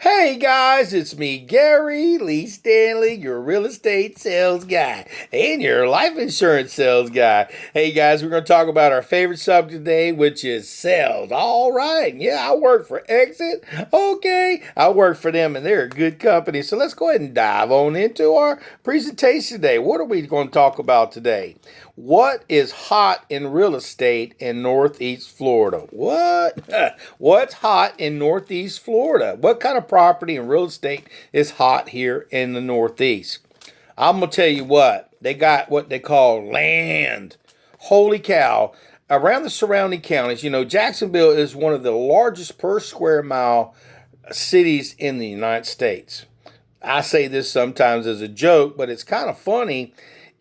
Hey guys, it's me, Gary Lee Stanley, your real estate sales guy and your life insurance sales guy. Hey guys, we're going to talk about our favorite subject today, which is sales. All right, yeah, I work for Exit. Okay, I work for them and they're a good company. So let's go ahead and dive on into our presentation today. What are we going to talk about today? What is hot in real estate in Northeast Florida? What? What's hot in Northeast Florida? What kind of property and real estate is hot here in the Northeast? I'm going to tell you what. They got what they call land. Holy cow. Around the surrounding counties, Jacksonville is one of the largest per square mile cities in the United States. I say this sometimes as a joke, but it's kind of funny.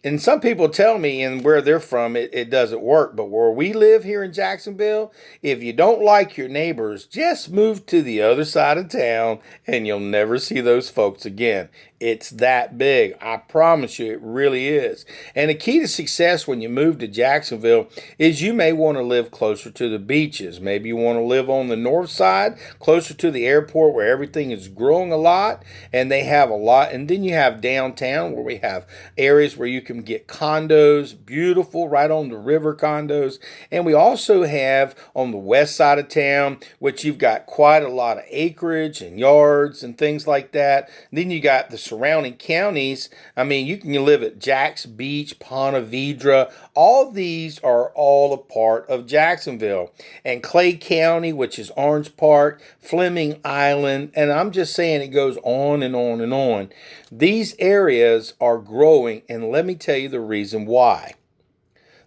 And some people tell me, and where they're from, it doesn't work. But where we live here in Jacksonville, if you don't like your neighbors, just move to the other side of town and you'll never see those folks again. It's that big. I promise you, it really is. And the key to success when you move to Jacksonville is you may want to live closer to the beaches. Maybe you want to live on the north side, closer to the airport where everything is growing a lot and they have a lot. And then you have downtown where we have areas where you can get condos, beautiful, right on the river condos. And we also have on the west side of town, which you've got quite a lot of acreage and yards and things like that. And then you got the surrounding counties. I mean, you can live at Jax Beach, Ponte Vedra. All these are all a part of Jacksonville. And Clay County, which is Orange Park, Fleming Island, and I'm just saying it goes on and on and on. These areas are growing, and let me tell you the reason why.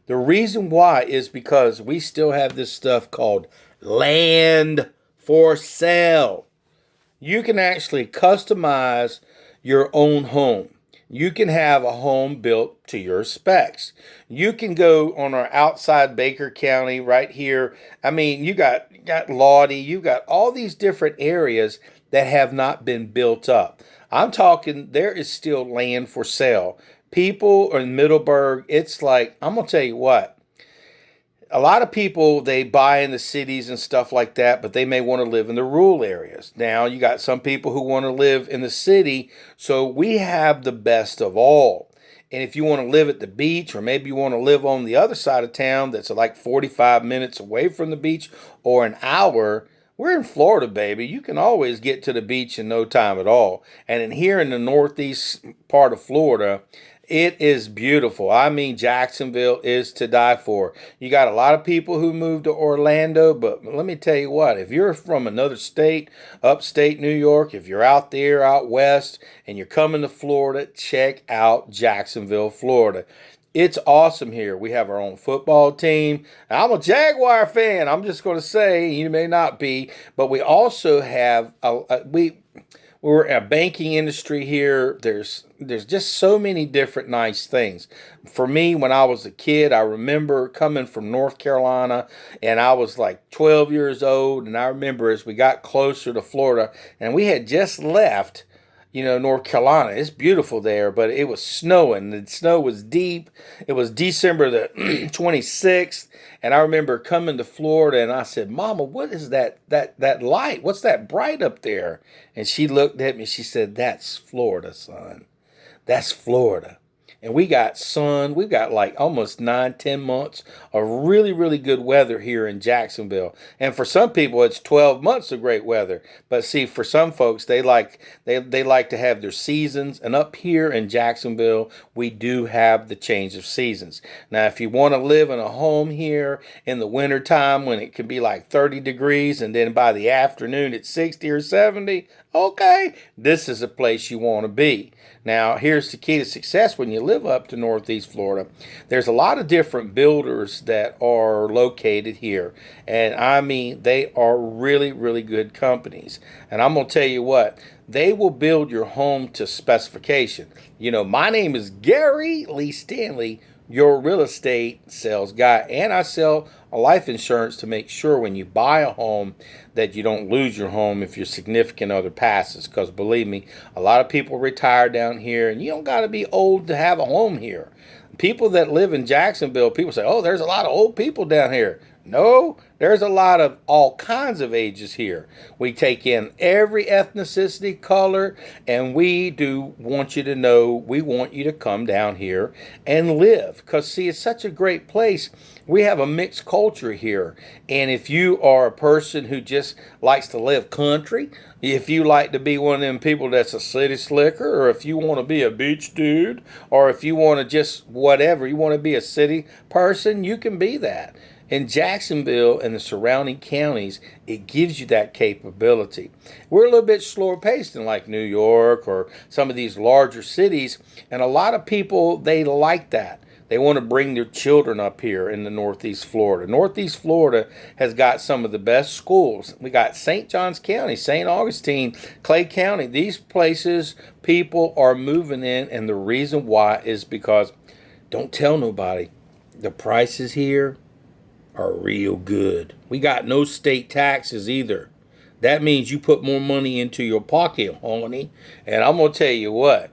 The reason why is because we still have this stuff called land for sale. You can actually customize your own home. You can have a home built to your specs. You can go on our outside Baker County right here. I mean, you got Lottie, you got all these different areas that have not been built up. I'm talking, there is still land for sale. People in Middleburg, it's like, I'm going to tell you what. A lot of people, they buy in the cities and stuff like that, but they may want to live in the rural areas. Now, you got some people who want to live in the city, so we have the best of all. And if you want to live at the beach, or maybe you want to live on the other side of town that's like 45 minutes away from the beach or an hour, we're in Florida, baby. You can always get to the beach in no time at all. And in here in the northeast part of Florida, it is beautiful. I mean, Jacksonville is to die for. You got a lot of people who moved to Orlando, but let me tell you what, if you're from another state, upstate New York, if you're out there, out west, and you're coming to Florida, check out Jacksonville, Florida. It's awesome here. We have our own football team. I'm a Jaguar fan. I'm just going to say, you may not be, but we also have we're a banking industry here. There's just so many different nice things. For me, when I was a kid, I remember coming from North Carolina, and I was like 12 years old, and I remember as we got closer to Florida, and we had just left, North Carolina. It's beautiful there, but it was snowing. The snow was deep. It was December the 26th, and I remember coming to Florida, and I said, "Mama, what is that light? What's that bright up there?" And she looked at me. She said, "That's Florida, son. That's Florida." And we got sun. We've got like almost 9, 10 months of really, really good weather here in Jacksonville. And for some people, it's 12 months of great weather. But see, for some folks, they like to have their seasons. And up here in Jacksonville, we do have the change of seasons. Now, if you want to live in a home here in the wintertime when it can be like 30 degrees and then by the afternoon it's 60 or 70, okay, this is a place you want to be. Now, here's the key to success when you live up to Northeast Florida. There's a lot of different builders that are located here. And I mean, they are really, really good companies. And I'm going to tell you what, they will build your home to specification. My name is Gary Lee Stanley, your real estate sales guy, and I sell a life insurance to make sure when you buy a home that you don't lose your home if your significant other passes, because believe me, a lot of people retire down here, and you don't got to be old to have a home here. People that live in Jacksonville, people say, "Oh, there's a lot of old people down here." No, there's a lot of all kinds of ages here. We take in every ethnicity, color, and we do want you to know we want you to come down here and live. Because, see, it's such a great place. We have a mixed culture here. And if you are a person who just likes to live country, if you like to be one of them people that's a city slicker, or if you want to be a beach dude, or if you want to just whatever, you want to be a city person, you can be that. In Jacksonville and the surrounding counties, it gives you that capability. We're a little bit slower paced than like New York or some of these larger cities, and a lot of people, they like that. They want to bring their children up here in the Northeast Florida. Northeast Florida has got some of the best schools. We got St. Johns County, St. Augustine, Clay County. These places, people are moving in, and the reason why is because, don't tell nobody, the prices here are real good. We got no state taxes either. That means you put more money into your pocket, honey. And I'm gonna tell you what,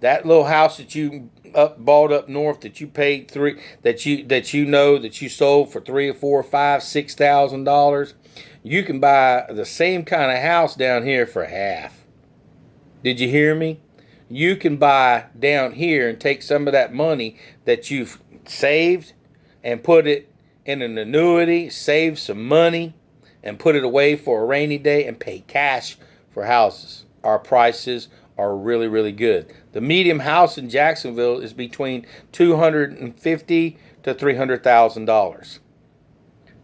that little house that you bought up north that you paid that you sold for $3 or $4 or $5, $6,000, you can buy the same kind of house down here for half. Did you hear me? You can buy down here and take some of that money that you've saved and put it in an annuity, save some money, and put it away for a rainy day and pay cash for houses. Our prices are really, really good. The medium house in Jacksonville is between $250,000 to $300,000.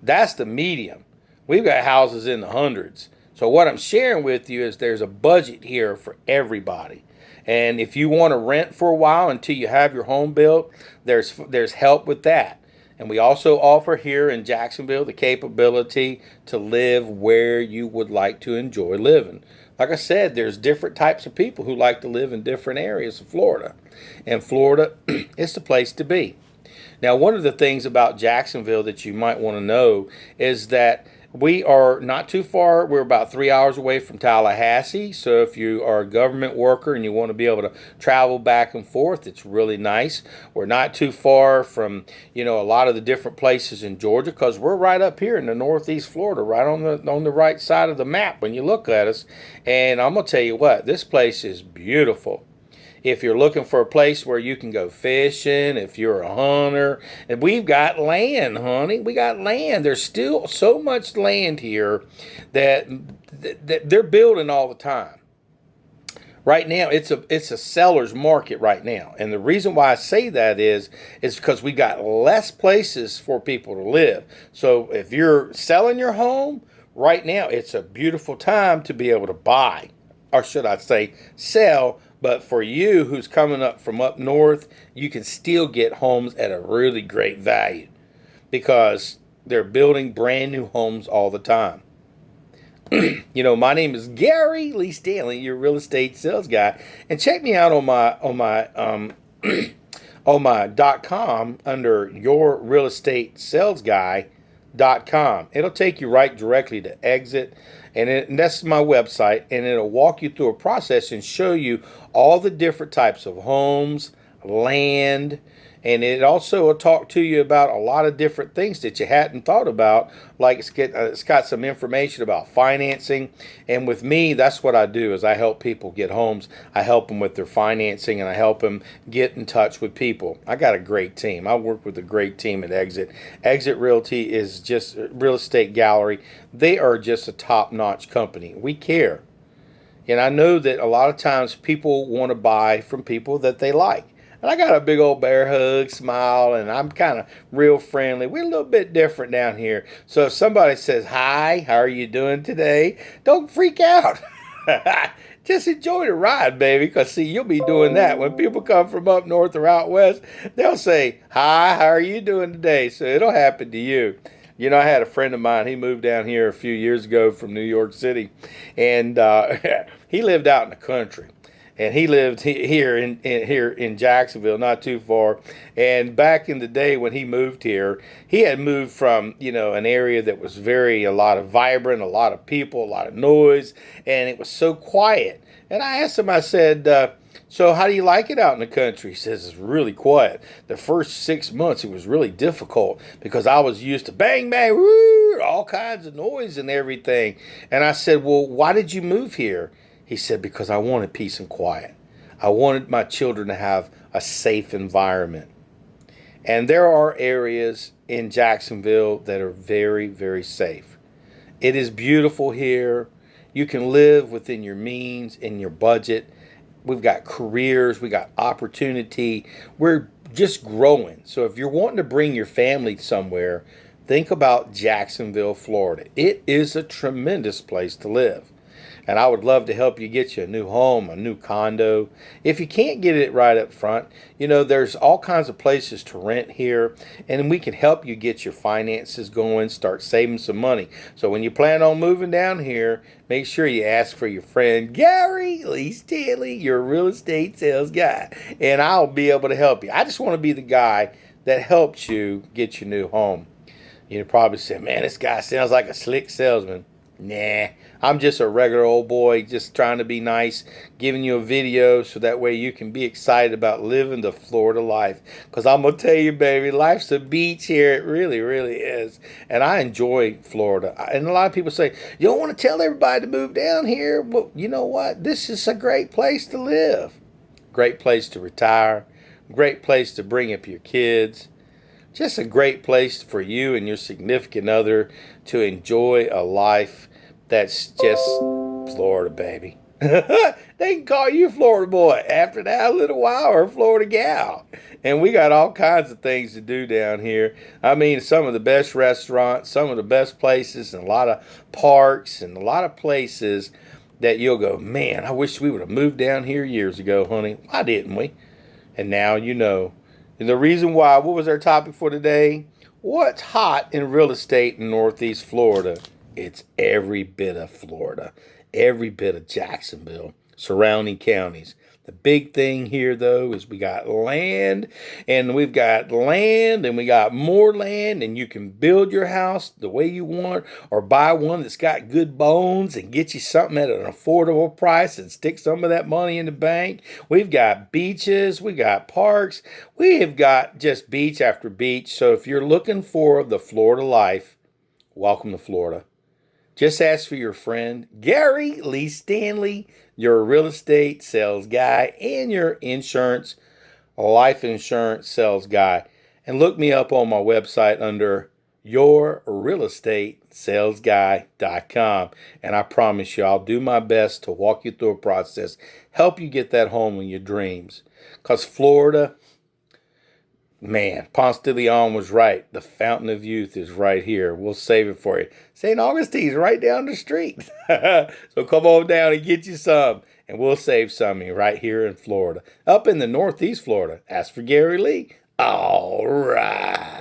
That's the medium. We've got houses in the hundreds. So what I'm sharing with you is there's a budget here for everybody. And if you want to rent for a while until you have your home built, there's help with that. And we also offer here in Jacksonville the capability to live where you would like to enjoy living. Like I said, there's different types of people who like to live in different areas of Florida. And Florida is the place to be. Now, one of the things about Jacksonville that you might want to know is that we are not too far. We're about 3 hours away from Tallahassee. So if you are a government worker and you want to be able to travel back and forth, it's really nice. We're not too far from, a lot of the different places in Georgia, because we're right up here in the Northeast Florida, right on the right side of the map when you look at us. And I'm going to tell you what, this place is beautiful. If you're looking for a place where you can go fishing, if you're a hunter, and we've got land, honey. We got land. There's still so much land here that they're building all the time. Right now, it's a seller's market right now. And the reason why I say that is because we got less places for people to live. So if you're selling your home, right now, it's a beautiful time to be able to buy, or should I say sell. But for you who's coming up from up north, you can still get homes at a really great value because they're building brand new homes all the time. My name is Gary Lee Stanley, your real estate sales guy, and check me out on my on my .com under yourrealestatessalesguy.com. It'll take you right directly to Exit. And that's my website, and it'll walk you through a process and show you all the different types of homes, land, and it also will talk to you about a lot of different things that you hadn't thought about, like it's got some information about financing. And with me, that's what I do is I help people get homes. I help them with their financing, and I help them get in touch with people. I got a great team. I work with a great team at Exit. Exit Realty is just a real estate gallery. They are just a top-notch company. We care. And I know that a lot of times people want to buy from people that they like. And I got a big old bear hug, smile, and I'm kind of real friendly. We're a little bit different down here. So if somebody says, "Hi, how are you doing today?" don't freak out. Just enjoy the ride, baby, because, see, you'll be doing that. When people come from up north or out west, they'll say, "Hi, how are you doing today?" So it'll happen to you. I had a friend of mine. He moved down here a few years ago from New York City, and he lived out in the country. And he lived here in Jacksonville, not too far. And back in the day when he moved here, he had moved from an area that was a lot of vibrant, a lot of people, a lot of noise, and it was so quiet. And I asked him, I said, So how do you like it out in the country? He says it's really quiet. The first 6 months it was really difficult because I was used to bang, bang, woo, all kinds of noise and everything. And I said, well, why did you move here? He said, because I wanted peace and quiet. I wanted my children to have a safe environment. And there are areas in Jacksonville that are very, very safe. It is beautiful here. You can live within your means and your budget. We've got careers, we got opportunity. We're just growing. So if you're wanting to bring your family somewhere, think about Jacksonville, Florida. It is a tremendous place to live. And I would love to help you get you a new home, a new condo. If you can't get it right up front, there's all kinds of places to rent here, and we can help you get your finances going, start saving some money. So when you plan on moving down here, make sure you ask for your friend Gary Lee Stanley, your real estate sales guy, and I'll be able to help you. I just want to be the guy that helps you get your new home. You probably say, man, this guy sounds like a slick salesman. Nah, I'm just a regular old boy just trying to be nice, giving you a video so that way you can be excited about living the Florida life. Because I'm going to tell you, baby, life's a beach here. It really, really is. And I enjoy Florida. And a lot of people say, you don't want to tell everybody to move down here. Well, you know what? This is a great place to live. Great place to retire. Great place to bring up your kids. Just a great place for you and your significant other to enjoy a life that's just Florida, baby. They can call you Florida boy after that a little while, or Florida gal. And we got all kinds of things to do down here. I mean, some of the best restaurants, some of the best places, and a lot of parks and a lot of places that you'll go, man, I wish we would have moved down here years ago, honey. Why didn't we? And now you know. And the reason why, what was our topic for today? What's hot in real estate in Northeast Florida? It's every bit of Florida, every bit of Jacksonville, surrounding counties. The big thing here, though, is we got land, and we've got land, and we got more land, and you can build your house the way you want, or buy one that's got good bones and get you something at an affordable price and stick some of that money in the bank. We've got beaches, we got parks, we have got just beach after beach. So if you're looking for the Florida life, welcome to Florida. Just ask for your friend Gary Lee Stanley, your real estate sales guy and your life insurance sales guy. And look me up on my website under yourrealestatesalesguy.com. And I promise you, I'll do my best to walk you through a process, help you get that home in your dreams. Because Florida, man, Ponce de Leon was right. The fountain of youth is right here. We'll save it for you. St. Augustine's right down the street. So come on down and get you some. And we'll save some of you right here in Florida. Up in the Northeast Florida. Ask for Gary Lee. All right.